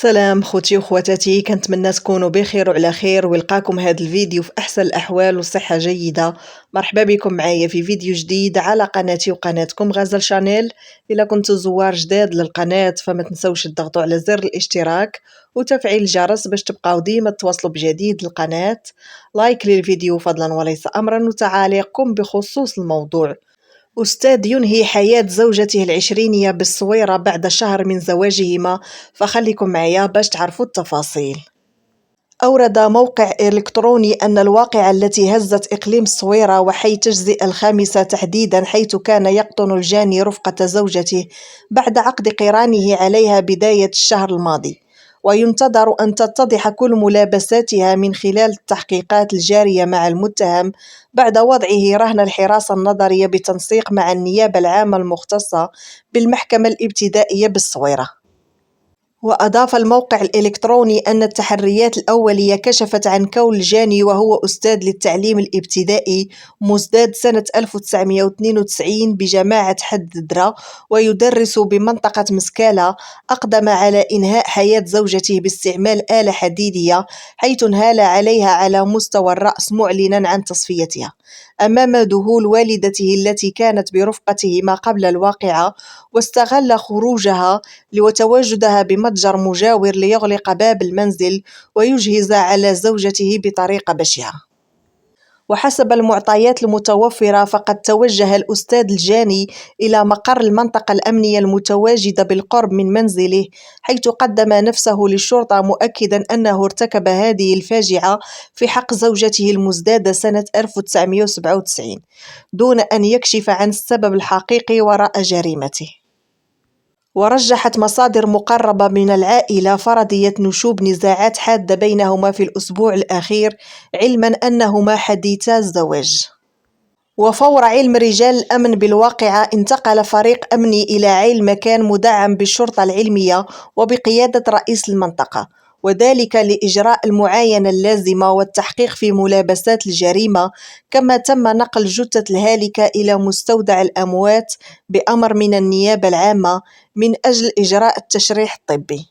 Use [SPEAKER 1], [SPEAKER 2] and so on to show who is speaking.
[SPEAKER 1] السلام خوتي وخواتاتي، كنتمنى تكونوا بخير وعلى خير ويلقاكم هذا الفيديو في احسن الاحوال وصحه جيده. مرحبا بكم معايا في فيديو جديد على قناتي وقناتكم غزل شانيل. الا كنتوا زوار جداد للقناه فما تنسوش تضغطوا على زر الاشتراك وتفعيل الجرس باش تبقاو ديما تواصلوا بجديد للقناه. لايك للفيديو فضلا وليس امرا، وتعاليقكم بخصوص الموضوع. أستاذ ينهي حياة زوجته العشرينية بالصويرة بعد شهر من زواجهما، فخليكم معايا باش تعرفوا التفاصيل. أورد موقع إلكتروني أن الواقعة التي هزت إقليم الصويرة وحي تجزئة الخامسة تحديدا، حيث كان يقطن الجاني رفقة زوجته بعد عقد قرانه عليها بداية الشهر الماضي، وينتظر أن تتضح كل ملابساتها من خلال التحقيقات الجارية مع المتهم بعد وضعه رهن الحراسة النظرية بتنسيق مع النيابة العامة المختصة بالمحكمة الابتدائية بالصويرة. وأضاف الموقع الإلكتروني أن التحريات الأولية كشفت عن كون الجاني وهو أستاذ للتعليم الابتدائي مزداد سنة 1992 بجامعة حد درا ويدرس بمنطقة مسكالة، أقدم على إنهاء حياة زوجته باستعمال آلة حديدية، حيث انهال عليها على مستوى الرأس معلنا عن تصفيتها أمام ذهول والدته التي كانت برفقته ما قبل الواقعة، واستغل خروجها وتواجدها بمتجر مجاور ليغلق باب المنزل ويجهز على زوجته بطريقة بشعة. وحسب المعطيات المتوفرة فقد توجه الأستاذ الجاني إلى مقر المنطقة الأمنية المتواجدة بالقرب من منزله، حيث قدم نفسه للشرطة مؤكدا أنه ارتكب هذه الفاجعة في حق زوجته المزدادة سنة 1997 دون أن يكشف عن السبب الحقيقي وراء جريمته. ورجحت مصادر مقربة من العائلة فرضية نشوب نزاعات حادة بينهما في الأسبوع الأخير، علما أنهما حديثا الزواج. وفور علم رجال الأمن بالواقعة انتقل فريق أمني إلى عين المكان مدعم بالشرطة العلمية وبقيادة رئيس المنطقة، وذلك لإجراء المعاينة اللازمة والتحقيق في ملابسات الجريمة، كما تم نقل جثة الهالكة إلى مستودع الأموات بأمر من النيابة العامة من أجل إجراء التشريح الطبي.